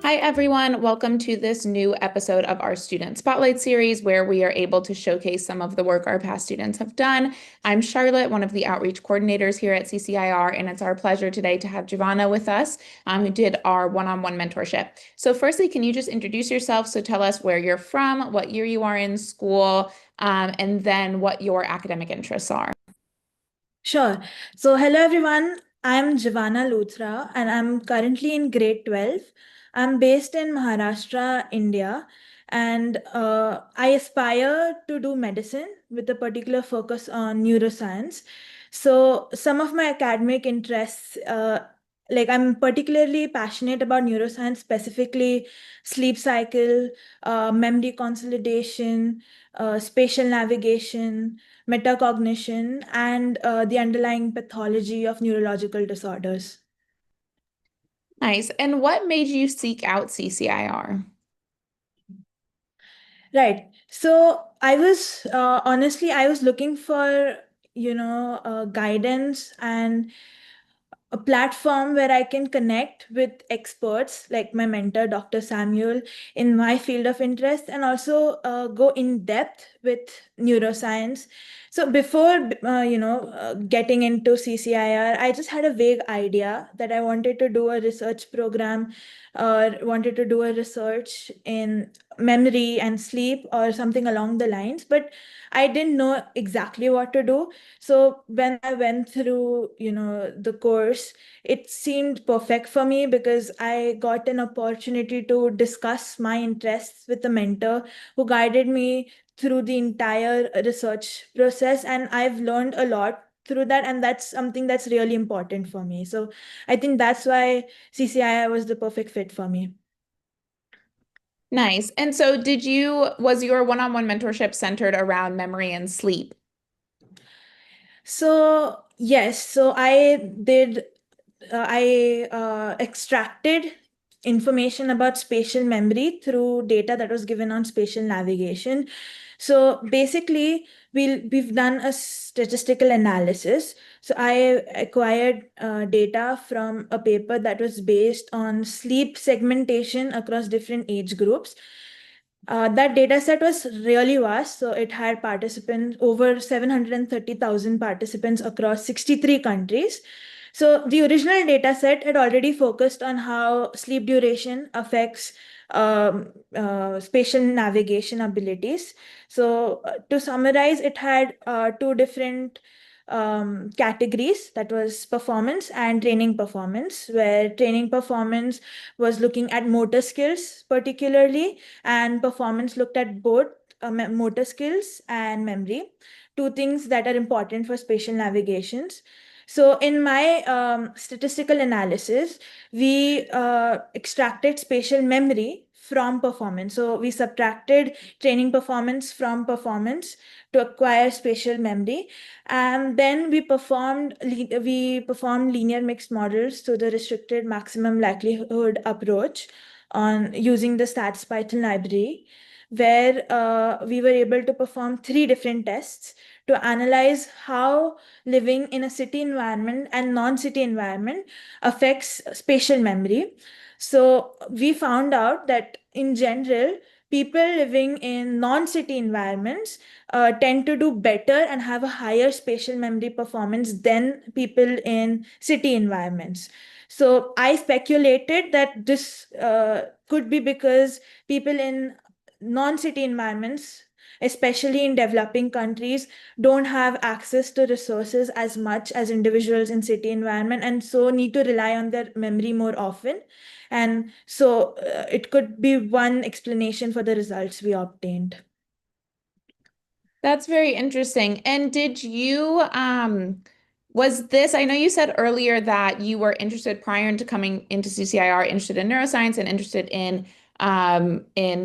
Hi, everyone. Welcome to this new episode of our Student Spotlight series, where we are able to showcase some of the work our past students have done. I'm Charlotte, one of the outreach coordinators here at CCIR, and it's our pleasure today to have Jivaana with us, who did our one-on-one mentorship. So firstly, can you just introduce yourself? So tell us where you're from, what year you are in school, and then what your academic interests are. Sure. So, hello everyone. I'm Jivaana Luthra and I'm currently in grade 12. I'm based in Maharashtra, India, and I aspire to do medicine with a particular focus on neuroscience. So, some of my academic interests, like I'm particularly passionate about neuroscience, specifically sleep cycle, memory consolidation, spatial navigation, metacognition, and the underlying pathology of neurological disorders. Nice. And what made you seek out CCIR? Right. So I was honestly, I was looking for, guidance and a platform where I can connect with experts like my mentor, Dr. Samuel, in my field of interest, and also go in depth with neuroscience. So before, getting into CCIR, I just had a vague idea that I wanted to do a research program or wanted to do a research in memory and sleep or something along the lines, but I didn't know exactly what to do. So when I went through, the course, it seemed perfect for me because I got an opportunity to discuss my interests with a mentor who guided me through the entire research process. And I've learned a lot through that. And that's something that's really important for me. So I think that's why CCII was the perfect fit for me. Nice. And so was your one-on-one mentorship centered around memory and sleep? So, yes, so I extracted information about spatial memory through data that was given on spatial navigation. So basically, we've done a statistical analysis. So I acquired data from a paper that was based on sleep segmentation across different age groups. That data set was really vast. So it had participants, over 730,000 participants across 63 countries. So the original data set had already focused on how sleep duration affects spatial navigation abilities. So to summarize, it had two different categories, that was performance and training performance, where training performance was looking at motor skills particularly, and performance looked at both motor skills and memory, two things that are important for spatial navigations. So in my statistical analysis, we extracted spatial memory from performance. So we subtracted training performance from performance to acquire spatial memory. And then we performed linear mixed models to the restricted maximum likelihood approach on using the stats Python library, where we were able to perform three different tests to analyze how living in a city environment and non-city environment affects spatial memory. So we found out that in general, people living in non-city environments tend to do better and have a higher spatial memory performance than people in city environments. So I speculated that this could be because people in non-city environments, especially in developing countries, don't have access to resources as much as individuals in city environment, and so need to rely on their memory more often. And so it could be one explanation for the results we obtained. That's very interesting. And was this, I know you said earlier that you were interested prior to coming into CCIR, interested in neuroscience and interested in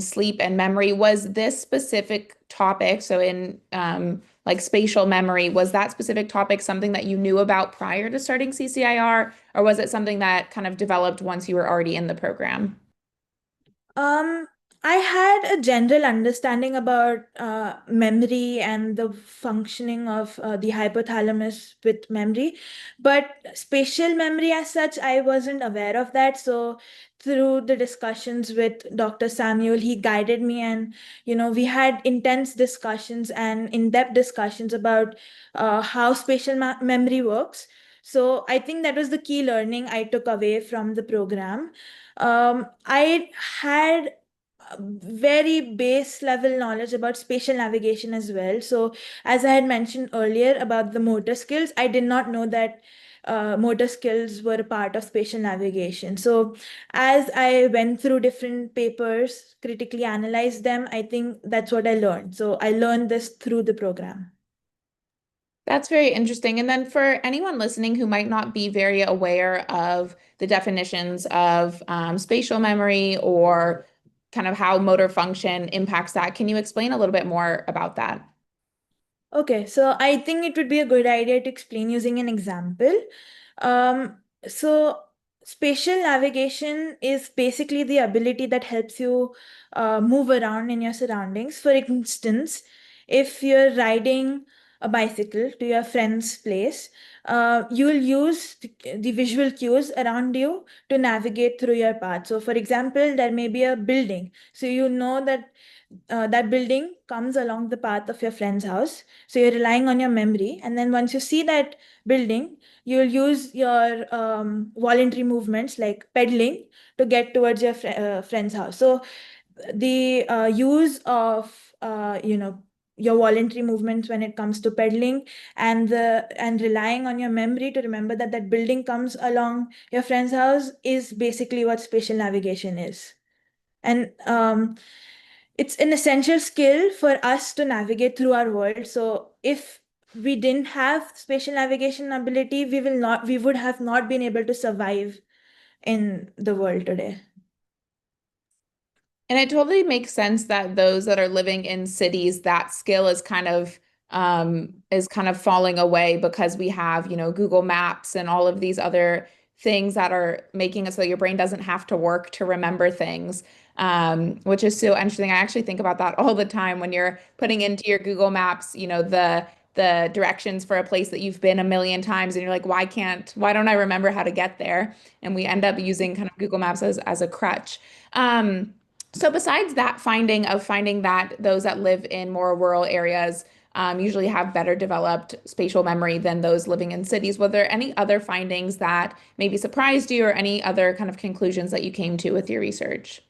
sleep and memory. Was this specific topic, so in like spatial memory, was that specific topic something that you knew about prior to starting CCIR, or was it something that kind of developed once you were already in the program? Um, I had a general understanding about memory and the functioning of the hypothalamus with memory, but spatial memory as such, I wasn't aware of that. So through the discussions with Dr. Samuel, he guided me, and we had intense discussions and in-depth discussions about how spatial memory works. So I think that was the key learning I took away from the program. I had very base level knowledge about spatial navigation as well. So, as I had mentioned earlier about the motor skills, I did not know that motor skills were a part of spatial navigation. So, as I went through different papers, critically analyzed them, I think that's what I learned. So, I learned this through the program. That's very interesting. And then for anyone listening who might not be very aware of the definitions of spatial memory or kind of how motor function impacts that, can you explain a little bit more about that? Okay, so I think it would be a good idea to explain using an example. So spatial navigation is basically the ability that helps you move around in your surroundings. For instance, if you're riding a bicycle to your friend's place, you'll use the visual cues around you to navigate through your path. So, for example, there may be a building. So you know that that building comes along the path of your friend's house. So you're relying on your memory. And then once you see that building, you'll use your voluntary movements like pedaling to get towards your friend's house. So the use of your voluntary movements when it comes to pedaling and relying on your memory to remember that that building comes along your friend's house is basically what spatial navigation is. And it's an essential skill for us to navigate through our world. So if we didn't have spatial navigation ability, we would have not been able to survive in the world today. And it totally makes sense that those that are living in cities, that skill is kind of falling away because we have, Google Maps and all of these other things that are making it so that your brain doesn't have to work to remember things. Which is so interesting. I actually think about that all the time when you're putting into your Google Maps, the directions for a place that you've been a million times and you're like, why don't I remember how to get there? And we end up using kind of Google Maps as a crutch. So besides that finding that those that live in more rural areas usually have better developed spatial memory than those living in cities, were there any other findings that maybe surprised you or any other kind of conclusions that you came to with your research?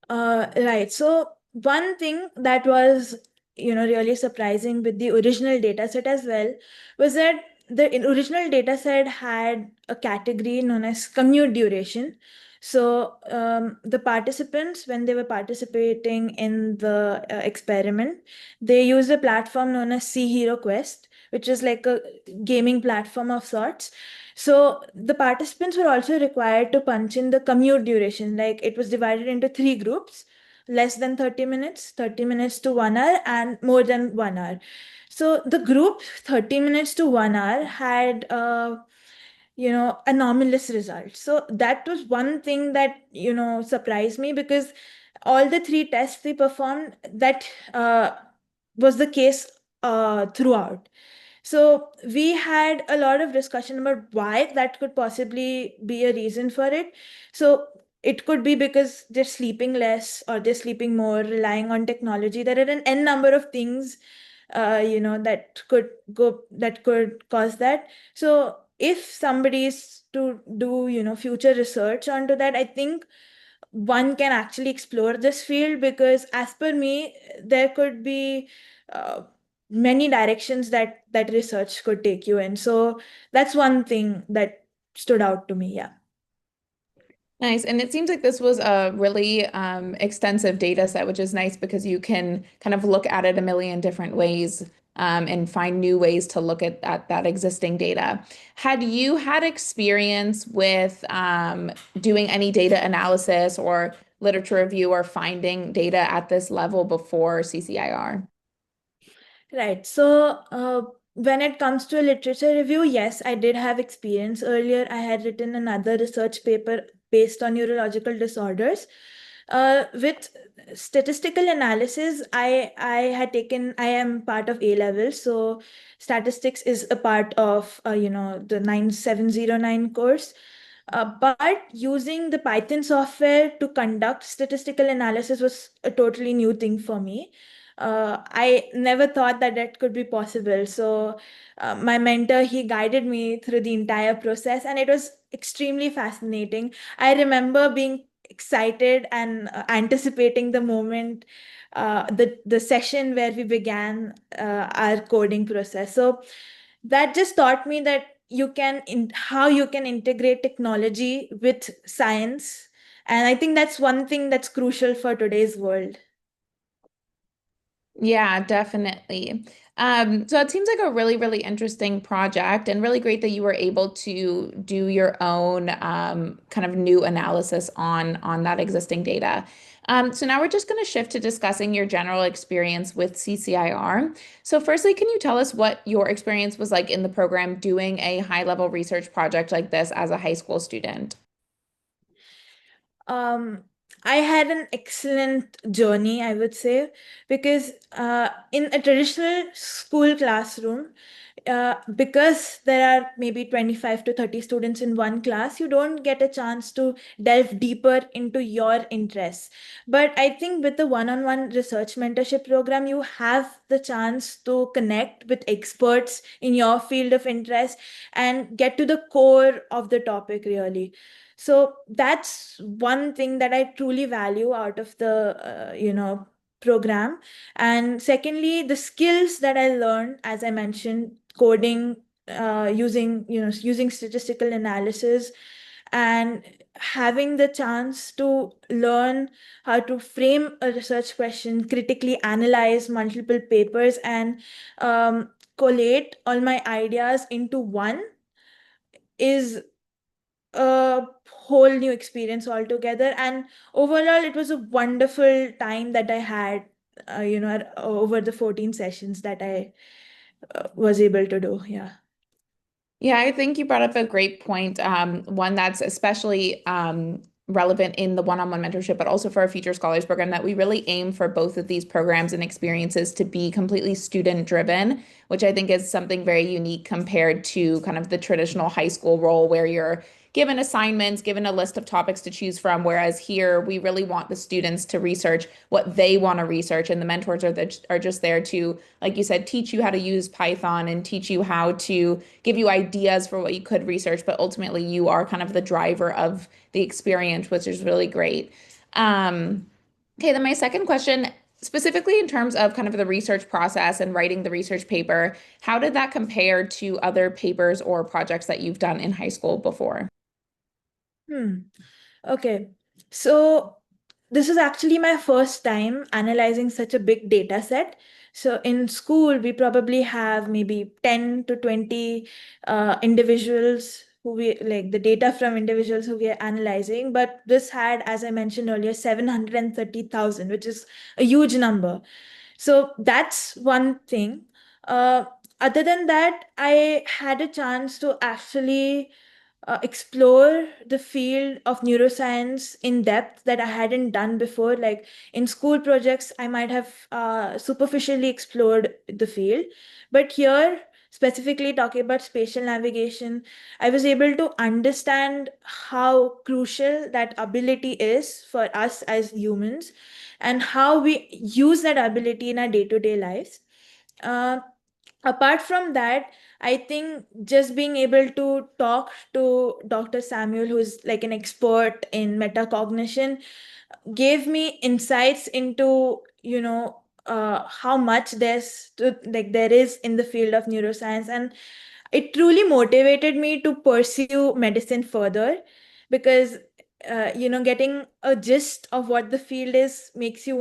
Right. So one thing that was, really surprising with the original data set as well was that the original data set had a category known as commute duration. So the participants, when they were participating in the experiment, they used a platform known as C Hero Quest, which is like a gaming platform of sorts. So the participants were also required to punch in the commute duration. Like it was divided into three groups, less than 30 minutes, 30 minutes to 1 hour, and more than 1 hour. So the group 30 minutes to 1 hour had anomalous results. So that was one thing that, surprised me because all the three tests they performed, that was the case throughout. So we had a lot of discussion about why that could possibly be a reason for it. So it could be because they're sleeping less or they're sleeping more, relying on technology. There are an n number of things, that could cause that. So if somebody is to do, future research onto that, I think one can actually explore this field because, as per me, there could be uh, many directions that research could take you in. So that's one thing that stood out to me. Yeah. Nice. And it seems like this was a really extensive data set, which is nice because you can kind of look at it a million different ways and find new ways to look at that existing data. Had you had experience with doing any data analysis or literature review or finding data at this level before CCIR? Right. So, when it comes to a literature review, yes, I did have experience. Earlier, I had written another research paper based on neurological disorders. With statistical analysis, I am part of A level, so statistics is a part of the 9709 course. But using the Python software to conduct statistical analysis was a totally new thing for me. I never thought that that could be possible. So my mentor, he guided me through the entire process, and it was extremely fascinating. I remember being excited and anticipating the moment, the session where we began our coding process. So that just taught me that how you can integrate technology with science, and I think that's one thing that's crucial for today's world. Yeah, definitely. So it seems like a really, really interesting project and really great that you were able to do your own kind of new analysis on that existing data. So now we're just going to shift to discussing your general experience with CCIR. So firstly, can you tell us what your experience was like in the program doing a high-level research project like this as a high school student? Um, I had an excellent journey, I would say, because in a traditional school classroom, because there are maybe 25 to 30 students in one class, you don't get a chance to delve deeper into your interests. But I think with the one-on-one research mentorship program, you have the chance to connect with experts in your field of interest and get to the core of the topic, really. So that's one thing that I truly value out of the program. And secondly, the skills that I learned, as I mentioned, coding, using statistical analysis, and having the chance to learn how to frame a research question, critically analyze multiple papers, and collate all my ideas into one is a whole new experience altogether. And overall, it was a wonderful time that I had, over the 14 sessions that I was able to do. Yeah. Yeah, I think you brought up a great point. One that's especially relevant in the one-on-one mentorship, but also for our Future Scholars program, that we really aim for both of these programs and experiences to be completely student-driven, which I think is something very unique compared to kind of the traditional high school role where you're given assignments, given a list of topics to choose from. Whereas here, we really want the students to research what they want to research, and the mentors are just there to, like you said, teach you how to use Python and teach you how to give you ideas for what you could research, but ultimately you are kind of the driver of the experience, which is really great. Okay, then my second question, specifically in terms of kind of the research process and writing the research paper, how did that compare to other papers or projects that you've done in high school before? Hmm. Okay. So this is actually my first time analyzing such a big data set. So in school, we probably have maybe 10 to 20 individuals who we like the data from individuals who we are analyzing. But this had, as I mentioned earlier, 730,000, which is a huge number. So that's one thing. Uh, Other than that, I had a chance to actually explore the field of neuroscience in depth that I hadn't done before. Like in school projects, I might have superficially explored the field, but here, specifically talking about spatial navigation, I was able to understand how crucial that ability is for us as humans and how we use that ability in our day-to-day lives. Uh, Apart from that, I think just being able to talk to Dr. Samuel, who's like an expert in metacognition, gave me insights into, how much there is in the field of neuroscience. And it truly motivated me to pursue medicine further because, getting a gist of what the field is makes you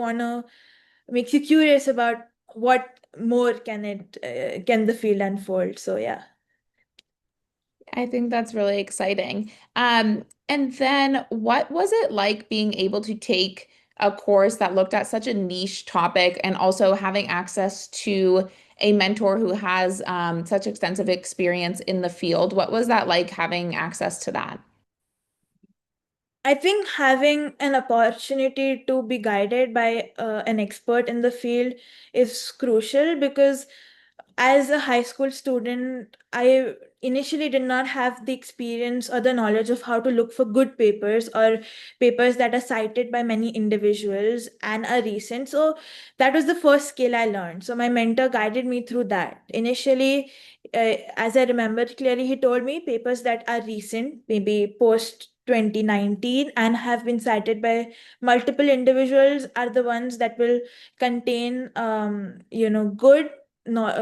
curious about what more can the field unfold. So yeah. I think that's really exciting. And then what was it like being able to take a course that looked at such a niche topic and also having access to a mentor who has such extensive experience in the field? What was that like having access to that? I think having an opportunity to be guided by an expert in the field is crucial, because as a high school student, I initially did not have the experience or the knowledge of how to look for good papers, or papers that are cited by many individuals and are recent. So that was the first skill I learned. So my mentor guided me through that. Initially, as I remember clearly, he told me papers that are recent, maybe post 2019, and have been cited by multiple individuals are the ones that will contain,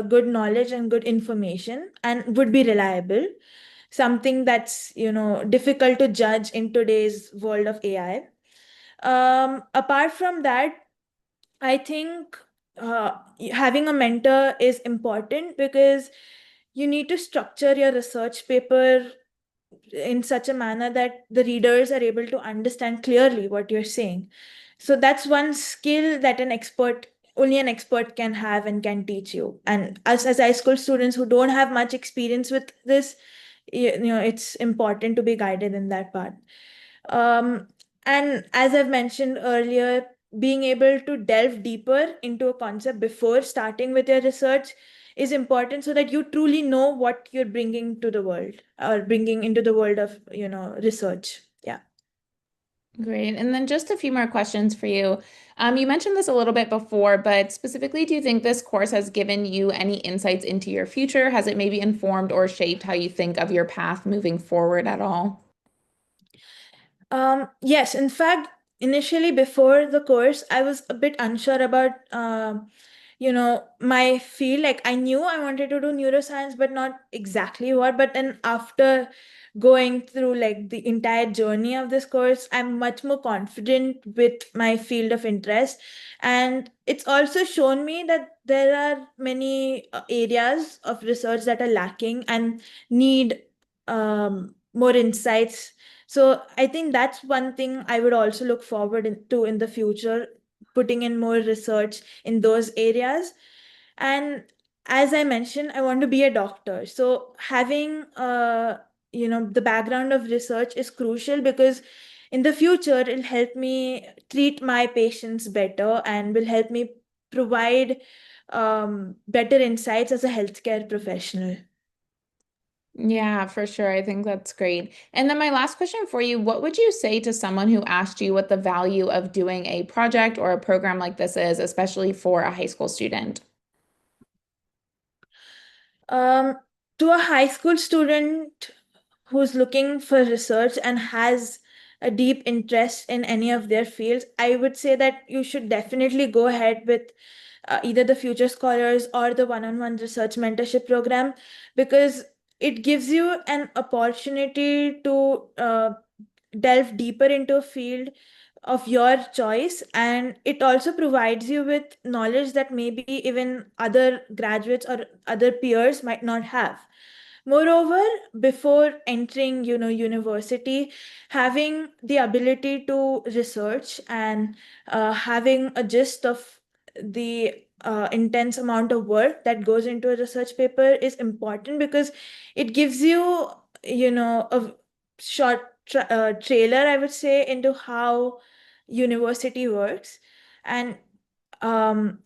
good knowledge and good information, and would be reliable, something that's difficult to judge in today's world of AI. Apart from that, I think having a mentor is important, because you need to structure your research paper in such a manner that the readers are able to understand clearly what you're saying. So that's one skill that only an expert can have and can teach you. And us as high school students who don't have much experience with this, it's important to be guided in that part. Um, and as I've mentioned earlier, being able to delve deeper into a concept before starting with your research is important, so that you truly know what you're bringing to the world, or bringing into the world of research. Yeah. Great. And then just a few more questions for you. You mentioned this a little bit before, but specifically, do you think this course has given you any insights into your future? Has it maybe informed or shaped how you think of your path moving forward at all? Yes, in fact, initially before the course, I was a bit unsure about, my field. Like, I knew I wanted to do neuroscience, but not exactly what. But then after going through like the entire journey of this course, I'm much more confident with my field of interest. And it's also shown me that there are many areas of research that are lacking and need more insights. So I think that's one thing I would also look to in the future, putting in more research in those areas. And as I mentioned, I want to be a doctor. So having the background of research is crucial, because in the future it'll help me treat my patients better, and will help me provide better insights as a healthcare professional. Yeah, for sure. I think that's great. And then my last question for you, what would you say to someone who asked you what the value of doing a project or a program like this is, especially for a high school student? Um, to a high school student who's looking for research and has a deep interest in any of their fields, I would say that you should definitely go ahead with either the Future Scholars or the one-on-one research mentorship program, because it gives you an opportunity to delve deeper into a field of your choice, and it also provides you with knowledge that maybe even other graduates or other peers might not have. Moreover, before entering university, having the ability to research and having a gist of the intense amount of work that goes into a research paper is important, because it gives you a short trailer, I would say, into how university works. And um,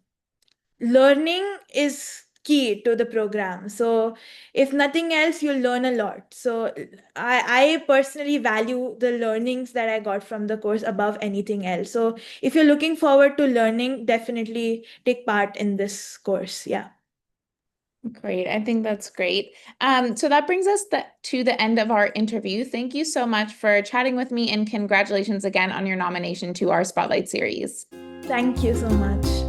learning is key to the program. So if nothing else, you'll learn a lot. So I personally value the learnings that I got from the course above anything else. So if you're looking forward to learning, definitely take part in this course. Yeah. Great. I think that's great. So that brings us to the end of our interview. Thank you so much for chatting with me, and congratulations again on your nomination to our Spotlight series. Thank you so much.